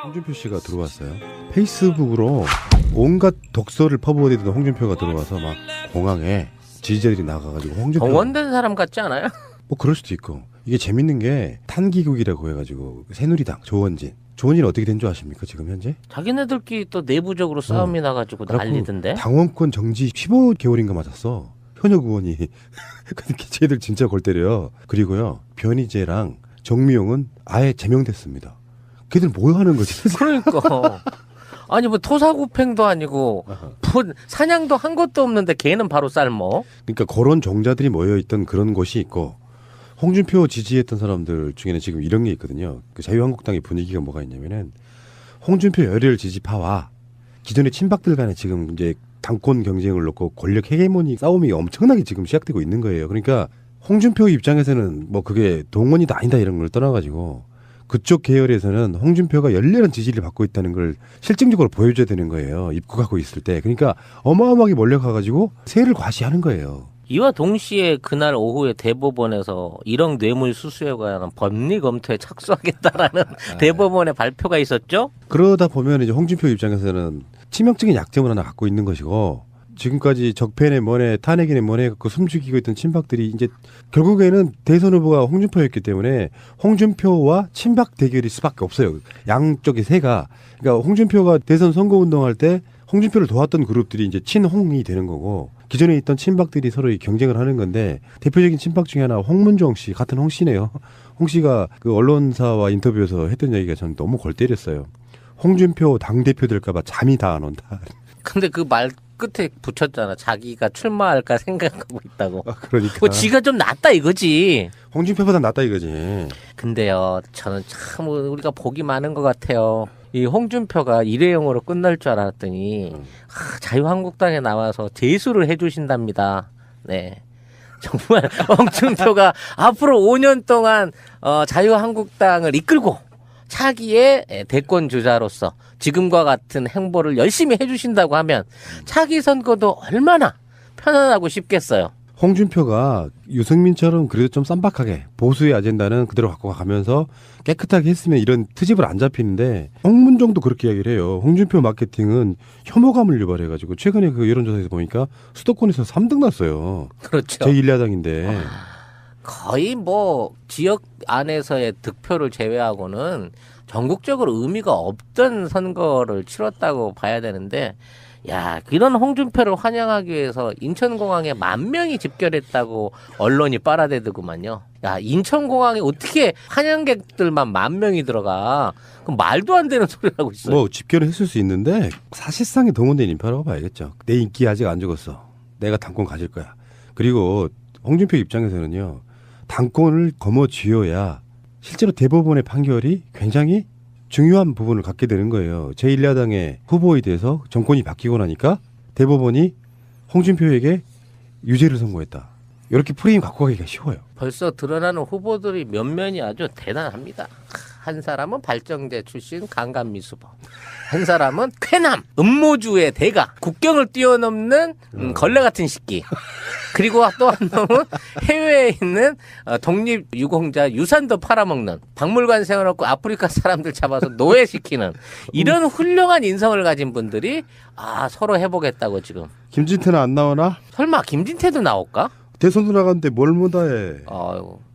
홍준표 씨가 들어왔어요. 페이스북으로 온갖 독서를 퍼부어대던 홍준표가 들어와서 막 공항에 지지자들이 나가가지고 홍준표 동원된 사람 같지 않아요? 뭐 그럴 수도 있고 이게 재밌는 게 탄기국이라고 해가지고 새누리당 조원진 어떻게 된 줄 아십니까 지금 현재? 자기네들끼리 또 내부적으로 싸움이 나가지고 난리던데. 당원권 정지 15개월인가 맞았어. 현역 의원이. 그러니까 쟤들 진짜 골 때려요. 그리고요 변희재랑 정미용은 아예 제명됐습니다. 걔들 뭐 하는 거지? 그러니까. 아니 뭐 토사구팽도 아니고 사냥도 한 것도 없는데 걔는 바로 삶어. 그러니까 그런 종자들이 모여있던 그런 곳이 있고 홍준표 지지했던 사람들 중에는 지금 이런 게 있거든요. 그 자유한국당의 분위기가 뭐가 있냐면은 홍준표 열혈 지지파와 기존의 친박들 간에 지금 이제 당권 경쟁을 놓고 권력 헤게모니 싸움이 엄청나게 지금 시작되고 있는 거예요. 그러니까 홍준표 입장에서는 뭐 그게 동원이다 아니다 이런 걸 떠나가지고 그쪽 계열에서는 홍준표가 열렬한 지지를 받고 있다는 걸 실증적으로 보여줘야 되는 거예요. 입국하고 있을 때. 그러니까 어마어마하게 몰려가가지고 세를 과시하는 거예요. 이와 동시에 그날 오후에 대법원에서 1억 뇌물 수수에 관한 법리 검토에 착수하겠다라는 대법원의 발표가 있었죠. 그러다 보면 이제 홍준표 입장에서는 치명적인 약점을 하나 갖고 있는 것이고 지금까지 적폐네 뭐네 탄핵이네 뭐네 갖고 숨죽이고 있던 친박들이 이제 결국에는 대선 후보가 홍준표였기 때문에 홍준표와 친박 대결일 수밖에 없어요. 양쪽의 세가. 그러니까 홍준표가 대선 선거운동할 때 홍준표를 도왔던 그룹들이 이제 친홍이 되는 거고 기존에 있던 친박들이 서로 경쟁을 하는 건데 대표적인 친박 중에 하나 홍문종 씨 같은 홍 씨네요. 홍 씨가 그 언론사와 인터뷰에서 했던 얘기가 저는 너무 골 때렸어요. 홍준표 당대표 될까봐 잠이 다 안 온다. 근데 그 말 끝에 붙였잖아. 자기가 출마할까 생각하고 있다고. 그러니까. 뭐 지가 좀 낫다 이거지. 홍준표보다 낫다 이거지. 근데요, 저는 참 우리가 복이 많은 것 같아요. 이 홍준표가 일회용으로 끝날 줄 알았더니 자유한국당에 나와서 재수를 해주신답니다. 네, 정말 홍준표가 앞으로 5년 동안 자유한국당을 이끌고 차기의 대권 주자로서 지금과 같은 행보를 열심히 해주신다고 하면 차기 선거도 얼마나 편안하고 쉽겠어요. 홍준표가 유승민처럼 그래도 좀 쌈박하게 보수의 아젠다는 그대로 갖고 가면서 깨끗하게 했으면 이런 트집을 안 잡히는데 홍문정도 그렇게 이야기를 해요. 홍준표 마케팅은 혐오감을 유발해가지고 최근에 그 여론조사에서 보니까 수도권에서 3등 났어요. 그렇죠. 제1야당인데. 거의 뭐 지역 안에서의 득표를 제외하고는 전국적으로 의미가 없던 선거를 치렀다고 봐야 되는데 야, 이런 홍준표를 환영하기 위해서 인천공항에 10,000명이 집결했다고 언론이 빨아대더구만요. 야, 인천공항에 어떻게 환영객들만 10,000명이 들어가? 그럼 말도 안 되는 소리를 하고 있어요. 뭐 집결을 했을 수 있는데 사실상의 동원된 인파라고 봐야겠죠. 내 인기 아직 안 죽었어. 내가 당권 가질 거야. 그리고 홍준표 입장에서는요. 당권을 거머쥐어야 실제로 대법원의 판결이 굉장히 중요한 부분을 갖게 되는 거예요. 제1야당의 후보에 대해서 정권이 바뀌고 나니까 대법원이 홍준표에게 유죄를 선고했다. 이렇게 프레임 갖고 가기가 쉬워요. 벌써 드러나는 후보들이 면면이 아주 대단합니다. 한 사람은 발정대 출신 강간미수범, 한 사람은 쾌남 음모주의 대가, 국경을 뛰어넘는 걸레 같은 식기, 그리고 또 한 놈은 해외에 있는 독립유공자 유산도 팔아먹는, 박물관 세워놓고 아프리카 사람들 잡아서 노예시키는 이런 훌륭한 인성을 가진 분들이 서로 해보겠다고 지금. 김진태는 안 나오나? 설마 김진태도 나올까? 대선도 나갔는데 뭘 못해.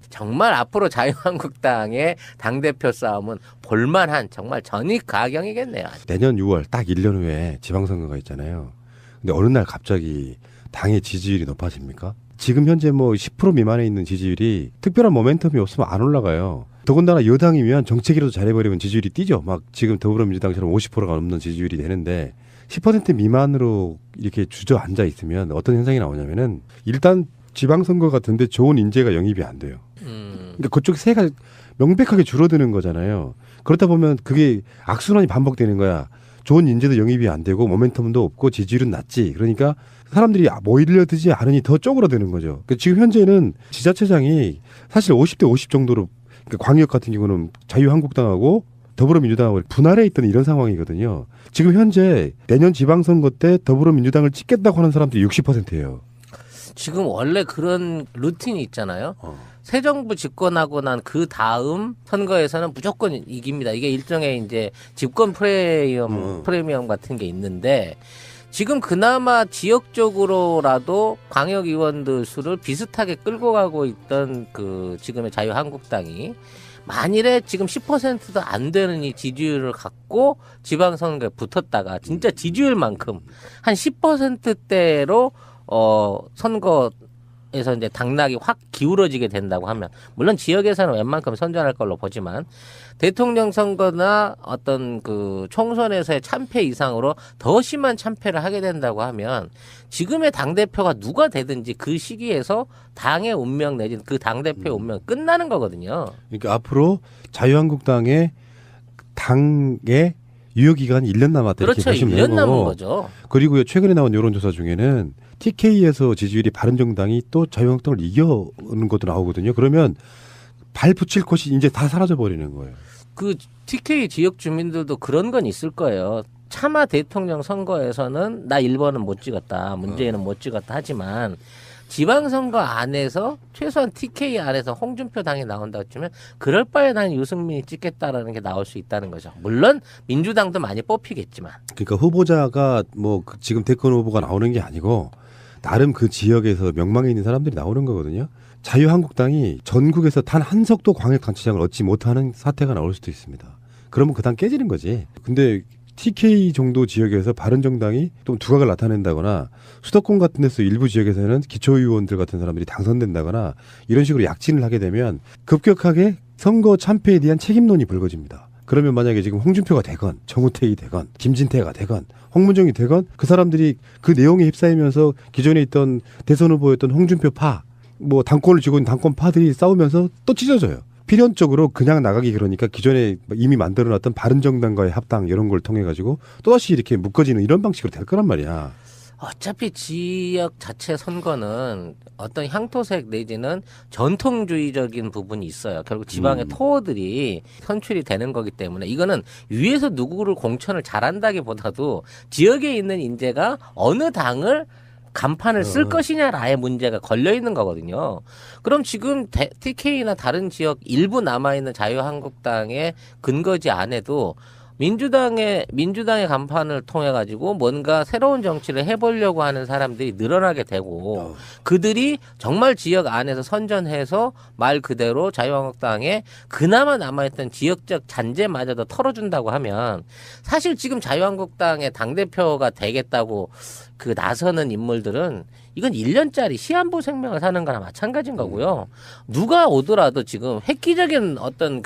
정말 앞으로 자유한국당의 당대표 싸움은 볼만한 정말 전익가경이겠네요. 내년 6월 딱 1년 후에 지방선거가 있잖아요. 근데 어느 날 갑자기 당의 지지율이 높아집니까? 지금 현재 뭐 10% 미만에 있는 지지율이 특별한 모멘텀이 없으면 안 올라가요. 더군다나 여당이면 정책이라도 잘해버리면 지지율이 뛰죠. 막 지금 더불어민주당처럼 50%가 넘는 지지율이 되는데 10% 미만으로 이렇게 주저앉아 있으면 어떤 현상이 나오냐면은 일단 지방선거 같은데 좋은 인재가 영입이 안 돼요. 그러니까 그쪽 세가 명백하게 줄어드는 거잖아요. 그렇다 보면 그게 악순환이 반복되는 거야. 좋은 인재도 영입이 안 되고 모멘텀도 없고 지지율은 낮지. 그러니까 사람들이 모이려들지 않으니 더 쪼그라드는 거죠. 그러니까 지금 현재는 지자체장이 사실 50대 50 정도로 그러니까 광역 같은 경우는 자유한국당하고 더불어민주당하고 분할해 있던 이런 상황이거든요. 지금 현재 내년 지방선거 때 더불어민주당을 찍겠다고 하는 사람들이 60%예요. 지금 원래 그런 루틴이 있잖아요. 새 정부 집권하고 난 그 다음 선거에서는 무조건 이깁니다. 이게 일종의 이제 집권 프리미엄 같은 게 있는데 지금 그나마 지역적으로라도 광역의원들 수를 비슷하게 끌고 가고 있던 그 지금의 자유한국당이 만일에 지금 10%도 안 되는 이 지지율을 갖고 지방선거에 붙었다가 진짜 지지율만큼 한 10%대로 선거에서 이제 당락이 확 기울어지게 된다고 하면 물론 지역에서는 웬만큼 선전할 걸로 보지만 대통령 선거나 어떤 그 총선에서의 참패 이상으로 더 심한 참패를 하게 된다고 하면 지금의 당대표가 누가 되든지 그 시기에서 당의 운명 내지는 그 당대표의 운명 끝나는 거거든요. 그러니까 앞으로 자유한국당의 당의 유효기간이 1년 남았다. 그렇죠. 이렇게 보시면 1년 되고. 남은 거죠. 그리고 최근에 나온 여론조사 중에는 TK에서 지지율이 바른정당이 또 자유한국당을 이겨오는 것도 나오거든요. 그러면 발 붙일 곳이 이제 다 사라져 버리는 거예요. 그 TK 지역 주민들도 그런 건 있을 거예요. 차마 대통령 선거에서는 나 1번은 못 찍었다. 문재인은 못 찍었다 하지만 지방선거 안에서 최소한 TK 안에서 홍준표 당이 나온다고 치면 그럴 바에 난 유승민이 찍겠다라는 게 나올 수 있다는 거죠. 물론 민주당도 많이 뽑히겠지만. 그러니까 후보자가 뭐 지금 대권 후보가 나오는 게 아니고 나름 그 지역에서 명망에 있는 사람들이 나오는 거거든요. 자유한국당이 전국에서 단 한 석도 광역단체장을 얻지 못하는 사태가 나올 수도 있습니다. 그러면 그 당 깨지는 거지. 근데 TK 정도 지역에서 바른정당이 좀 두각을 나타낸다거나 수도권 같은 데서 일부 지역에서는 기초의원들 같은 사람들이 당선된다거나 이런 식으로 약진을 하게 되면 급격하게 선거 참패에 대한 책임론이 불거집니다. 그러면 만약에 지금 홍준표가 되건 정우택이 되건 김진태가 되건 홍문정이 되건 그 사람들이 그 내용에 휩싸이면서 기존에 있던 대선 후보였던 홍준표 파 뭐 당권을 쥐고 있는 당권 파들이 싸우면서 또 찢어져요. 필연적으로 그냥 나가기 그러니까 기존에 이미 만들어놨던 바른정당과의 합당 이런 걸 통해 가지고 또다시 이렇게 묶어지는 이런 방식으로 될 거란 말이야. 어차피 지역 자체 선거는 어떤 향토색 내지는 전통주의적인 부분이 있어요. 결국 지방의 토호들이 선출이 되는 거기 때문에 이거는 위에서 누구를 공천을 잘한다기보다도 지역에 있는 인재가 어느 당을 간판을 쓸 것이냐라의 문제가 걸려 있는 거거든요. 그럼 지금 TK나 다른 지역 일부 남아있는 자유한국당의 근거지 안에도 민주당의 간판을 통해 가지고 뭔가 새로운 정치를 해보려고 하는 사람들이 늘어나게 되고 그들이 정말 지역 안에서 선전해서 말 그대로 자유한국당에 그나마 남아있던 지역적 잔재마저도 털어준다고 하면 사실 지금 자유한국당의 당대표가 되겠다고 그 나서는 인물들은 이건 1년짜리 시한부 생명을 사는 거나 마찬가지인 거고요. 누가 오더라도 지금 획기적인 어떤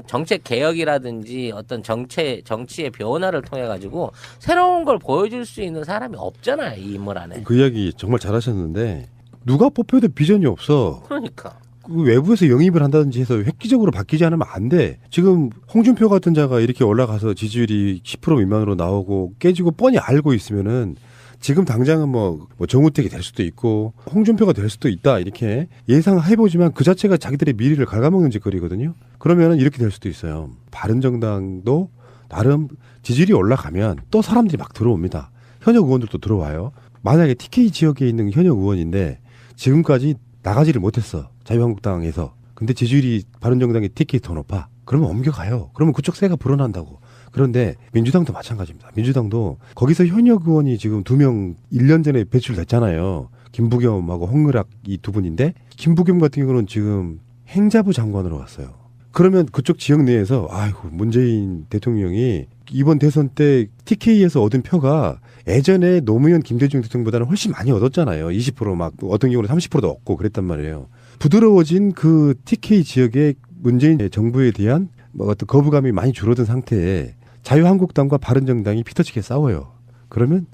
정책 개혁이라든지 어떤 정치의 변화를 통해 가지고 새로운 걸 보여줄 수 있는 사람이 없잖아요. 이 인물 안에. 그 이야기 정말 잘하셨는데 누가 뽑혀도 비전이 없어. 그러니까. 그 외부에서 영입을 한다든지 해서 획기적으로 바뀌지 않으면 안 돼. 지금 홍준표 같은 자가 이렇게 올라가서 지지율이 10% 미만으로 나오고 깨지고 뻔히 알고 있으면은 지금 당장은 뭐 정우택이 될 수도 있고 홍준표가 될 수도 있다 이렇게 예상해보지만 그 자체가 자기들의 미래를 갉아먹는 짓거리거든요. 그러면 이렇게 될 수도 있어요. 바른정당도 나름 지지율이 올라가면 또 사람들이 막 들어옵니다. 현역 의원들도 들어와요. 만약에 TK 지역에 있는 현역 의원인데 지금까지 나가지를 못했어. 자유한국당에서. 근데 지지율이 바른정당의 TK 더 높아. 그러면 옮겨가요. 그러면 그쪽 세가 불어난다고. 그런데 민주당도 마찬가지입니다. 민주당도 거기서 현역 의원이 지금 2명 1년 전에 배출됐잖아요. 김부겸하고 홍의락 이 두 분인데 김부겸 같은 경우는 지금 행자부 장관으로 갔어요. 그러면 그쪽 지역 내에서 아이고 문재인 대통령이 이번 대선 때 TK에서 얻은 표가 예전에 노무현 김대중 대통령보다는 훨씬 많이 얻었잖아요. 20% 막 어떤 경우는 30%도 얻고 그랬단 말이에요. 부드러워진 그 TK 지역의 문재인 정부에 대한 뭐 어떤 거부감이 많이 줄어든 상태에 자유한국당과 바른정당이 피터치게 싸워요. 그러면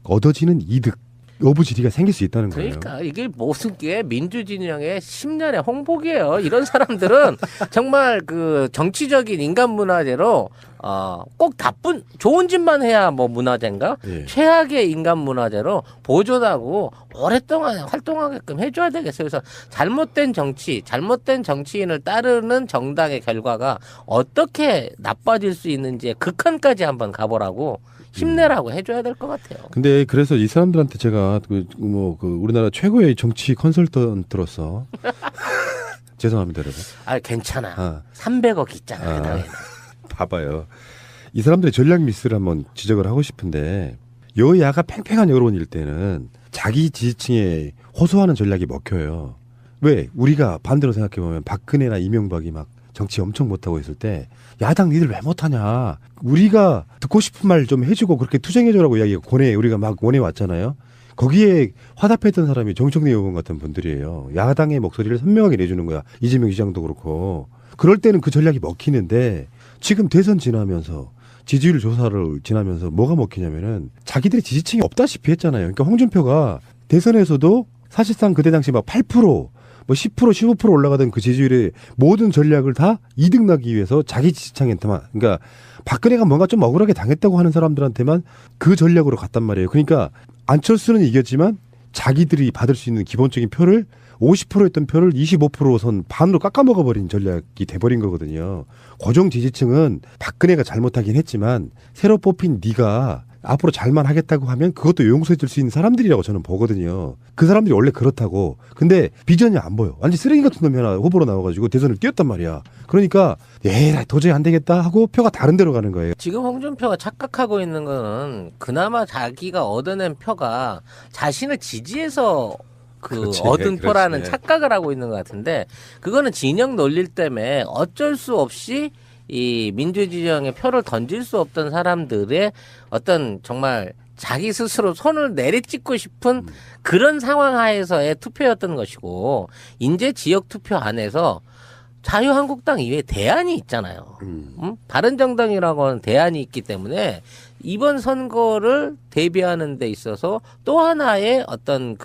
얻어지는 이득, 오부지리가 생길 수 있다는 거예요. 그러니까 이게 모든 게 민주진영의 10년의 홍복이에요. 이런 사람들은 정말 그 정치적인 인간 문화재로 꼭 나쁜 좋은 짓만 해야 뭐 문화재인가? 예. 최악의 인간 문화재로 보존하고 오랫동안 활동하게끔 해줘야 되겠어요. 그래서 잘못된 정치, 잘못된 정치인을 따르는 정당의 결과가 어떻게 나빠질 수 있는지의 극한까지 한번 가보라고 힘내라고 해줘야 될 것 같아요. 근데 그래서 이 사람들한테 제가 우리나라 최고의 정치 컨설턴트로서 죄송합니다, 여러분. 괜찮아. 300억 있잖아. 그 당에는. 봐봐요. 이 사람들의 전략 미스를 한번 지적을 하고 싶은데 여야가 팽팽한 여론일 때는 자기 지지층에 호소하는 전략이 먹혀요. 왜? 우리가 반대로 생각해보면 박근혜나 이명박이 막 정치 엄청 못하고 있을 때 야당 니들 왜 못하냐. 우리가 듣고 싶은 말 좀 해주고 그렇게 투쟁해줘라고 이야기가 우리가 막 원해왔잖아요. 거기에 화답했던 사람이 정청래 의원 같은 분들이에요. 야당의 목소리를 선명하게 내주는 거야. 이재명 시장도 그렇고. 그럴 때는 그 전략이 먹히는데 지금 대선 지나면서 지지율 조사를 지나면서 뭐가 먹히냐면은 자기들의 지지층이 없다시피 했잖아요. 그러니까 홍준표가 대선에서도 사실상 그때 당시 막 8%, 뭐 10%, 15% 올라가던 그 지지율의 모든 전략을 다 이득 나기 위해서 자기 지지층한테만, 그러니까 박근혜가 뭔가 좀 억울하게 당했다고 하는 사람들한테만 그 전략으로 갔단 말이에요. 그러니까 안철수는 이겼지만 자기들이 받을 수 있는 기본적인 표를 50%였던 표를 25%선 반으로 깎아먹어버린 전략이 돼버린 거거든요. 고정 지지층은 박근혜가 잘못하긴 했지만 새로 뽑힌 네가 앞으로 잘만 하겠다고 하면 그것도 용서해 줄 수 있는 사람들이라고 저는 보거든요. 그 사람들이 원래 그렇다고. 근데 비전이 안 보여. 완전 쓰레기 같은 놈이 하나 후보로 나와가지고 대선을 뛰었단 말이야. 그러니까 도저히 안 되겠다 하고 표가 다른 데로 가는 거예요. 지금 홍준표가 착각하고 있는 거는 그나마 자기가 얻어낸 표가 자신을 지지해서 그렇지, 얻은 표라는 그렇지. 착각을 하고 있는 것 같은데 그거는 진영 논리 때문에 어쩔 수 없이 이 민주진영의 표를 던질 수 없던 사람들의 어떤 정말 자기 스스로 손을 내리찍고 싶은 그런 상황 하에서의 투표였던 것이고 이제 지역 투표 안에서 자유한국당 이외에 대안이 있잖아요. 바른정당이라고 하는 대안이 있기 때문에 이번 선거를 대비하는 데 있어서 또 하나의 어떤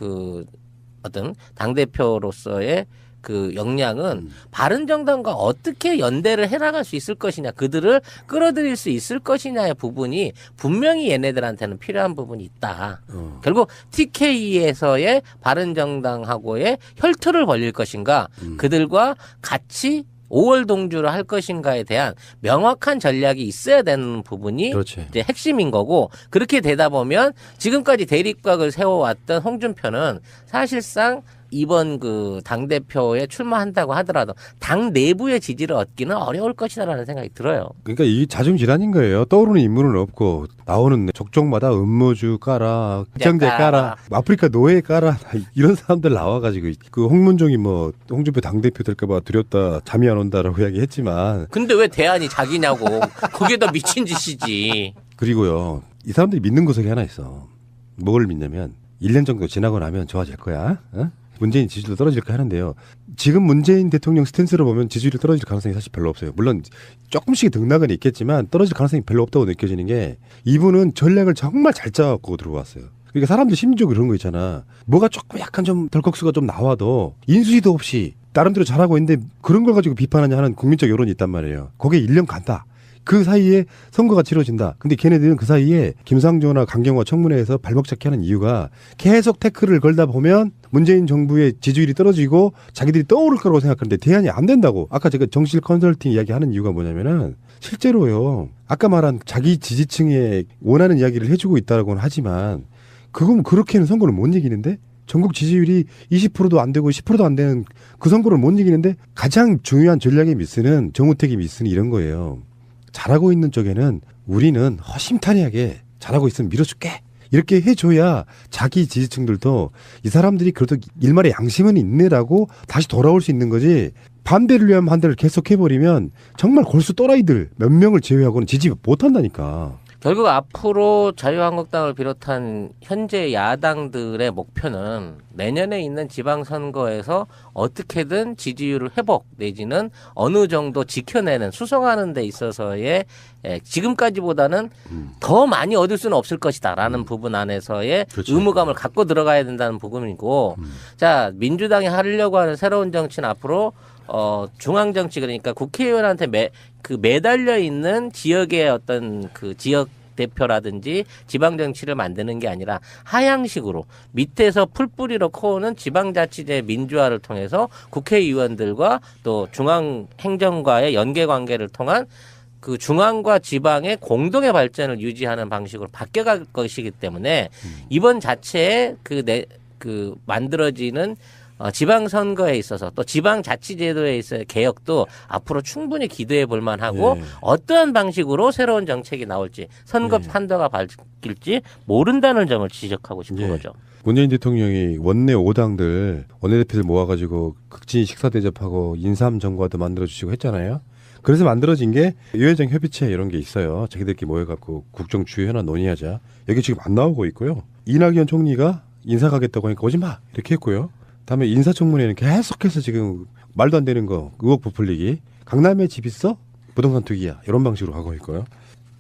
당대표로서의 그 역량은 바른정당과 어떻게 연대를 해나갈 수 있을 것이냐, 그들을 끌어들일 수 있을 것이냐의 부분이 분명히 얘네들한테는 필요한 부분이 있다. 결국 TK에서의 바른정당하고의 혈투를 벌릴 것인가, 그들과 같이 5월 동주를 할 것인가에 대한 명확한 전략이 있어야 되는 부분이 그렇지. 이제 핵심인 거고, 그렇게 되다 보면 지금까지 대립각을 세워왔던 홍준표는 사실상 이번 그 당대표에 출마한다고 하더라도 당 내부의 지지를 얻기는 어려울 것이다라는 생각이 들어요. 그러니까 이 자중질환인 거예요. 떠오르는 인물은 없고 나오는 족족마다 음모주 까라, 국장제 까라, 아프리카 노예 까라 이런 사람들 나와가지고 그 홍문종이 뭐 홍준표 당대표 될까봐 두렵다, 잠이 안 온다라고 이야기했지만 근데 왜 대안이 자기냐고. 그게 더 미친 짓이지. 그리고요 이 사람들이 믿는 구석이 하나 있어. 뭘 믿냐면 1년 정도 지나고 나면 좋아질 거야. 어? 문재인 지지율도 떨어질 거 하는데요. 지금 문재인 대통령 스탠스를 보면 지지율이 떨어질 가능성이 사실 별로 없어요. 물론 조금씩 등락은 있겠지만 떨어질 가능성이 별로 없다고 느껴지는 게 이분은 전략을 정말 잘 짜갖고 들어왔어요. 그러니까 사람들 심리적으로 그런 거 있잖아. 뭐가 조금 약간 좀 덜컥수가 좀 나와도 인수위도 없이 나름대로 잘하고 있는데 그런 걸 가지고 비판하냐 하는 국민적 여론이 있단 말이에요. 거기에 1년 간다. 그 사이에 선거가 치러진다. 근데 걔네들은 그 사이에 김상조나 강경화 청문회에서 발목 잡기 하는 이유가 계속 태클을 걸다 보면 문재인 정부의 지지율이 떨어지고 자기들이 떠오를 거라고 생각하는데 대안이 안 된다고. 아까 제가 정실 컨설팅 이야기하는 이유가 뭐냐면은 실제로요. 아까 말한 자기 지지층에 원하는 이야기를 해주고 있다고는 하지만 그건 그렇게는 선거를 못 이기는데 전국 지지율이 20%도 안 되고 10%도 안 되는 그 선거를 못 이기는데 가장 중요한 전략의 미스는 정우택의 미스는 이런 거예요. 잘하고 있는 쪽에는 우리는 허심탄회하게 잘하고 있으면 밀어줄게. 이렇게 해줘야 자기 지지층들도 이 사람들이 그래도 일말의 양심은 있네라고 다시 돌아올 수 있는 거지. 반대를 위한 반대를 계속해버리면 정말 골수 또라이들 몇 명을 제외하고는 지지 못한다니까. 결국 앞으로 자유한국당을 비롯한 현재 야당들의 목표는 내년에 있는 지방선거에서 어떻게든 지지율을 회복 내지는 어느 정도 지켜내는 수성하는 데 있어서의 지금까지보다는 더 많이 얻을 수는 없을 것이다라는 부분 안에서의 그렇죠. 의무감을 갖고 들어가야 된다는 부분이고 자 민주당이 하려고 하는 새로운 정치는 앞으로 중앙 정치 그러니까 국회의원한테 매달려 있는 지역의 어떤 그 지역 대표라든지 지방 정치를 만드는 게 아니라 하향식으로 밑에서 풀뿌리로 커오는 지방자치제 민주화를 통해서 국회의원들과 또 중앙 행정과의 연계 관계를 통한 그 중앙과 지방의 공동의 발전을 유지하는 방식으로 바뀌어갈 것이기 때문에 이번 자체에 그 만들어지는 지방선거에 있어서 또 지방자치제도에 있어의 개혁도 앞으로 충분히 기대해 볼 만하고 예. 어떠한 방식으로 새로운 정책이 나올지 선거 판도가 바뀔지 모른다는 점을 지적하고 싶은 예. 거죠. 문재인 대통령이 원내 5당들 원내대표들 모아가지고 극진 식사 대접하고 인삼 정과도 만들어주시고 했잖아요. 그래서 만들어진 게 유해정 협의체 이런 게 있어요. 자기들끼리 모여갖고 국정 주요 현안 논의하자. 여기 지금 안 나오고 있고요. 이낙연 총리가 인사 가겠다고 하니까 오지 마 이렇게 했고요. 다음에 인사청문회는 계속해서 지금 말도 안 되는 거 의혹 부풀리기. 강남에 집 있어? 부동산 투기야. 이런 방식으로 가고 있고요.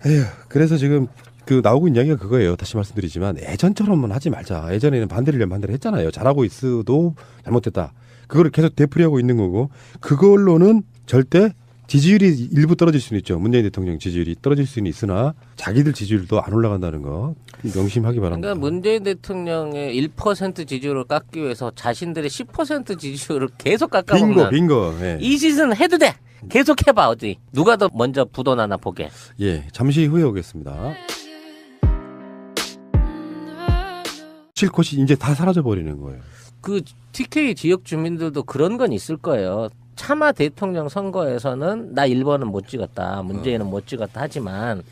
에휴, 그래서 지금 그 나오고 있는 이야기가 그거예요. 다시 말씀드리지만 예전처럼만 하지 말자. 예전에는 반대를 했잖아요. 잘하고 있어도 잘못됐다. 그거를 계속 되풀이하고 있는 거고 그걸로는 절대 지지율이 일부 떨어질 수는 있죠. 문재인 대통령 지지율이 떨어질 수는 있으나 자기들 지지율도 안 올라간다는 거 명심하기 바랍니다. 그러니까 문재인 대통령의 1% 지지율을 깎기 위해서 자신들의 10% 지지율을 계속 깎아먹는 빙고. 예. 이 짓은 해도 돼. 계속 해봐. 어디 누가 더 먼저 부도나나 보게. 예, 잠시 후에 오겠습니다. 실컷이 이제 다 사라져 버리는 거예요. 그 TK 지역 주민들도 그런 건 있을 거예요. 차마 대통령 선거에서는 나 1번은 못 찍었다. 문재인은 못 찍었다. 하지만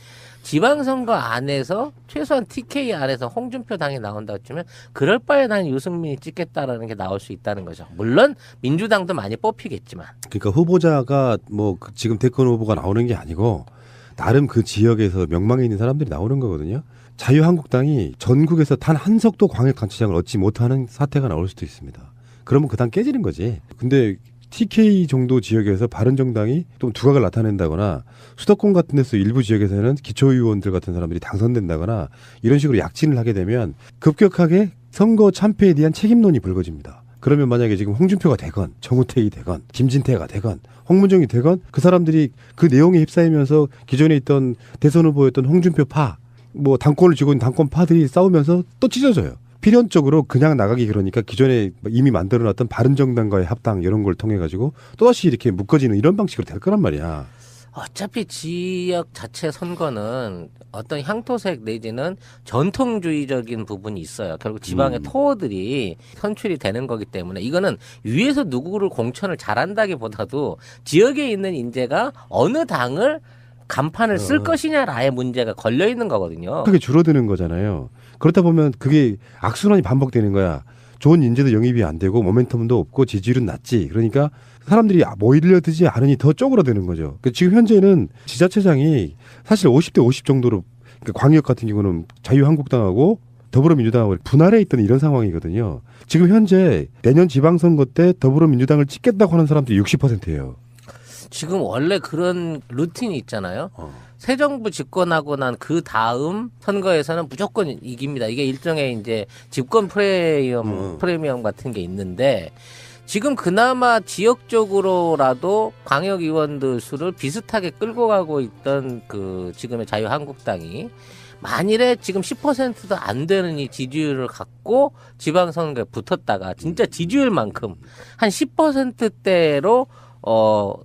지방선거 안에서 최소한 TK 안에서 홍준표 당이 나온다고 치면 그럴 바에 난 유승민이 찍겠다라는 게 나올 수 있다는 거죠. 물론 민주당도 많이 뽑히겠지만. 그러니까 후보자가 뭐 지금 대권 후보가 나오는 게 아니고 나름 그 지역에서 명망에 있는 사람들이 나오는 거거든요. 자유한국당이 전국에서 단 한 석도 광역단체장을 얻지 못하는 사태가 나올 수도 있습니다. 그러면 그 당 깨지는 거지. 근데 TK 정도 지역에서 바른정당이 좀 두각을 나타낸다거나 수도권 같은 데서 일부 지역에서는 기초의원들 같은 사람들이 당선된다거나 이런 식으로 약진을 하게 되면 급격하게 선거 참패에 대한 책임론이 불거집니다. 그러면 만약에 지금 홍준표가 되건 정우택이 되건 김진태가 되건 홍문정이 되건 그 사람들이 그 내용에 휩싸이면서 기존에 있던 대선 후보였던 홍준표 파 뭐 당권을 쥐고 있는 당권파들이 싸우면서 또 찢어져요. 필연적으로 그냥 나가기 그러니까 기존에 이미 만들어놨던 바른정당과의 합당 이런 걸 통해 가지고 또다시 이렇게 묶어지는 이런 방식으로 될 거란 말이야. 어차피 지역 자체 선거는 어떤 향토색 내지는 전통주의적인 부분이 있어요. 결국 지방의 토호들이 선출이 되는 거기 때문에 이거는 위에서 누구를 공천을 잘한다기보다도 지역에 있는 인재가 어느 당을 간판을 쓸 것이냐라의 문제가 걸려 있는 거거든요. 크게 줄어드는 거잖아요. 그렇다 보면 그게 악순환이 반복되는 거야. 좋은 인재도 영입이 안 되고 모멘텀도 없고 지지율은 낮지. 그러니까 사람들이 모이려들지 않으니 더 쪼그라드는 거죠. 그러니까 지금 현재는 지자체장이 사실 50대 50 정도로 그러니까 광역 같은 경우는 자유한국당하고 더불어민주당하고 분할해 있던 이런 상황이거든요. 지금 현재 내년 지방선거 때 더불어민주당을 찍겠다고 하는 사람들이 60%예요. 지금 원래 그런 루틴이 있잖아요. 새 정부 집권하고 난 그 다음 선거에서는 무조건 이깁니다. 이게 일종의 이제 집권 프리미엄 같은 게 있는데 지금 그나마 지역적으로라도 광역의원들 수를 비슷하게 끌고 가고 있던 그 지금의 자유한국당이 만일에 지금 10%도 안 되는 이 지지율을 갖고 지방선거에 붙었다가 진짜 지지율만큼 한 10%대로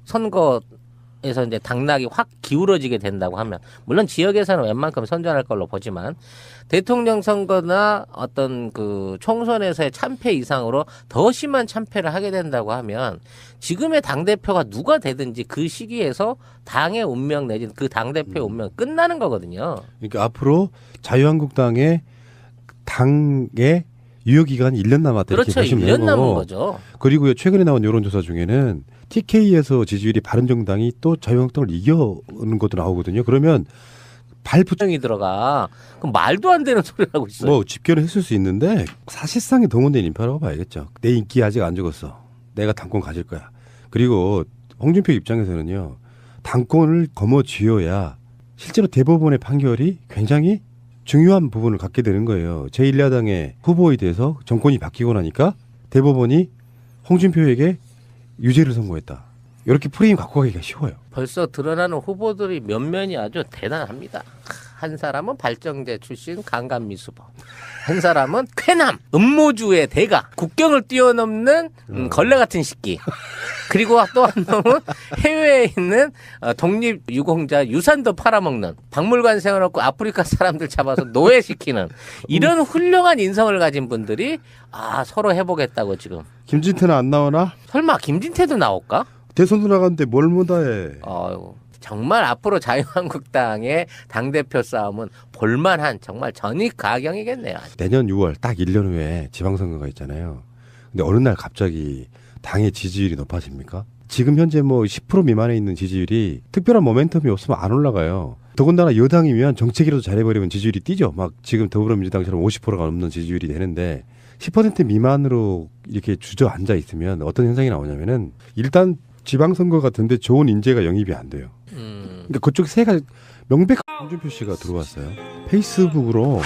선거에서 이제 당락이 확 기울어지게 된다고 하면, 물론 지역에서는 웬만큼 선전할 걸로 보지만, 대통령 선거나 어떤 그 총선에서의 참패 이상으로 더 심한 참패를 하게 된다고 하면, 지금의 당대표가 누가 되든지 그 시기에서 당의 운명 내지는 그 당대표의 운명이 끝나는 거거든요. 그러니까 앞으로 자유한국당의 당의 유효기간이 1년 남았다. 그렇죠. 이렇게 보시면 1년 남은 거죠. 그리고 최근에 나온 여론조사 중에는 TK에서 지지율이 바른정당이 또 자유한국당을 이겨는 것도 나오거든요. 그러면 발부정이 들어가. 그럼 말도 안 되는 소리를 하고 있어요. 뭐 집결을 했을 수 있는데 사실상의 동원된 인파라고 봐야겠죠. 내 인기 아직 안 죽었어. 내가 당권 가질 거야. 그리고 홍준표 입장에서는요. 당권을 거머쥐어야 실제로 대법원의 판결이 굉장히 중요한 부분을 갖게 되는 거예요. 제1야당의 후보에 대해서 정권이 바뀌고 나니까 대법원이 홍준표에게 유죄를 선고했다. 이렇게 프레임 갖고 가기가 쉬워요. 벌써 드러나는 후보들이 면면이 아주 대단합니다. 한 사람은 발정제 출신 강간미수범, 한 사람은 쾌남 음모주의 대가, 국경을 뛰어넘는 걸레 같은 식기, 그리고 또 한 놈은 해외에 있는 독립유공자 유산도 팔아먹는, 박물관 세워놓고 아프리카 사람들 잡아서 노예시키는 이런 훌륭한 인성을 가진 분들이 서로 해보겠다고 지금. 김진태는 안 나오나? 설마 김진태도 나올까? 대선도 나갔는데 뭘 못해. 정말 앞으로 자유한국당의 당대표 싸움은 볼만한 정말 전익가경이겠네요. 내년 6월 딱 1년 후에 지방선거가 있잖아요. 근데 어느 날 갑자기 당의 지지율이 높아집니까? 지금 현재 뭐 10% 미만에 있는 지지율이 특별한 모멘텀이 없으면 안 올라가요. 더군다나 여당이면 정책이라도 잘해버리면 지지율이 뛰죠. 막 지금 더불어민주당처럼 50%가 넘는 지지율이 되는데 10% 미만으로 이렇게 주저앉아 있으면 어떤 현상이 나오냐면은 일단 지방선거 같은데 좋은 인재가 영입이 안 돼요. 그러니까 그쪽 새가 명백한 홍준표 씨가 들어왔어요. 페이스북으로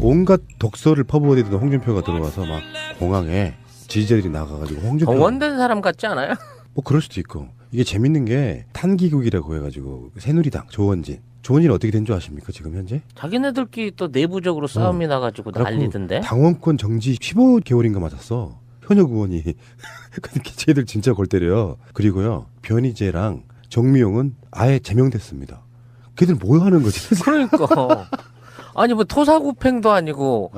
온갖 독서를 퍼부어대던 홍준표가 들어와서 막 공항에 지지자들이 나가가지고 홍준표 동원된 사람 같지 않아요? 뭐 그럴 수도 있고 이게 재밌는 게 탄기국이라고 해가지고 새누리당 조원진 어떻게 된 줄 아십니까 지금 현재? 자기네들끼리 또 내부적으로 싸움이 나가지고 난리던데. 당원권 정지 15개월인가 맞았어. 현역 의원이. 근데 쟤들 진짜 골 때려요. 그리고요 변희재랑 정미용은 아예 제명됐습니다. 걔들 뭐 하는 거지? 그러니까 아니 뭐 토사구팽도 아니고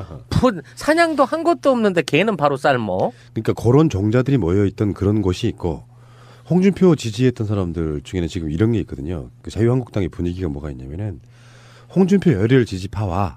사냥도 한 것도 없는데 걔는 바로 삶어. 그러니까 그런 종자들이 모여있던 그런 곳이 있고 홍준표 지지했던 사람들 중에는 지금 이런 게 있거든요. 그 자유한국당의 분위기가 뭐가 있냐면은 홍준표 열혈 지지파와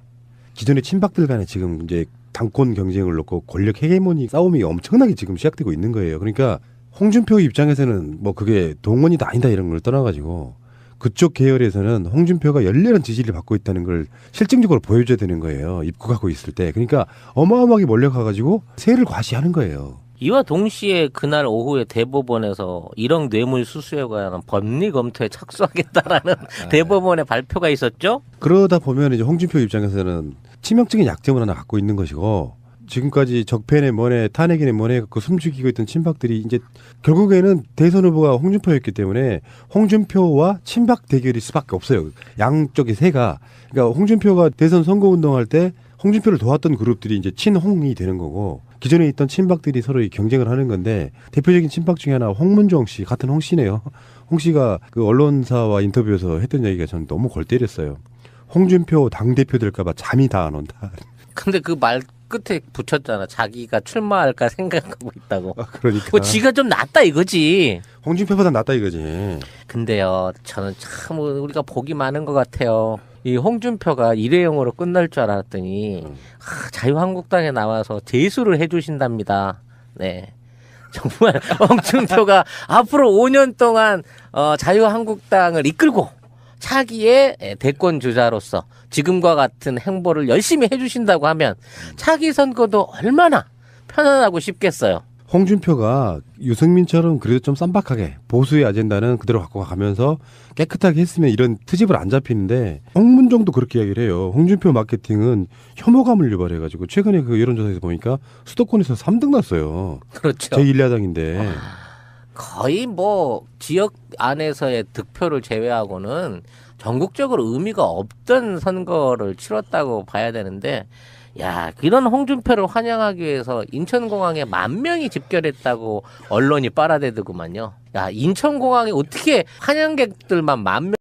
기존의 친박들 간에 지금 이제 당권 경쟁을 놓고 권력 헤게모니 싸움이 엄청나게 지금 시작되고 있는 거예요. 그러니까 홍준표 입장에서는 뭐 그게 동원이다 아니다 이런 걸 떠나가지고 그쪽 계열에서는 홍준표가 열렬한 지지를 받고 있다는 걸 실증적으로 보여줘야 되는 거예요. 입국하고 있을 때. 그러니까 어마어마하게 몰려가가지고 세를 과시하는 거예요. 이와 동시에 그날 오후에 대법원에서 1억 뇌물 수수에 관한 법리 검토에 착수하겠다라는 대법원의 발표가 있었죠. 그러다 보면 이제 홍준표 입장에서는 치명적인 약점을 하나 갖고 있는 것이고 지금까지 적폐네 뭐네 탄핵이네 뭐네 갖고 숨죽이고 있던 친박들이 이제 결국에는 대선 후보가 홍준표였기 때문에 홍준표와 친박 대결일 수밖에 없어요. 양쪽의 세가. 그러니까 홍준표가 대선 선거 운동할 때 홍준표를 도왔던 그룹들이 이제 친홍이 되는 거고 기존에 있던 친박들이 서로 경쟁을 하는 건데 대표적인 친박 중에 하나 홍문종 씨 같은 홍 씨네요. 홍 씨가 그 언론사와 인터뷰에서 했던 얘기가 저는 너무 골 때렸어요. 홍준표 당대표 될까 봐 잠이 다 안 온다. 근데 그 말 끝에 붙였잖아. 자기가 출마할까 생각하고 있다고. 그러니까. 뭐 지가 좀 낫다 이거지. 홍준표보다 낫다 이거지. 근데요, 저는 참 우리가 복이 많은 것 같아요. 이 홍준표가 일회용으로 끝날 줄 알았더니 자유한국당에 나와서 재수를 해주신답니다. 네, 정말 홍준표가 앞으로 5년 동안 자유한국당을 이끌고 차기의 대권 주자로서 지금과 같은 행보를 열심히 해주신다고 하면 차기 선거도 얼마나 편안하고 쉽겠어요. 홍준표가 유승민처럼 그래도 좀 쌈박하게 보수의 아젠다는 그대로 갖고 가면서 깨끗하게 했으면 이런 트집을 안 잡히는데 홍문정도 그렇게 이야기를 해요. 홍준표 마케팅은 혐오감을 유발해가지고 최근에 그 여론조사에서 보니까 수도권에서 3등 났어요. 그렇죠. 제1야당인데. 거의 뭐 지역 안에서의 득표를 제외하고는 전국적으로 의미가 없던 선거를 치렀다고 봐야 되는데 야, 이런 홍준표를 환영하기 위해서 인천공항에 10,000명이 집결했다고 언론이 빨아대더구만요. 야, 인천공항에 어떻게 환영객들만 10,000명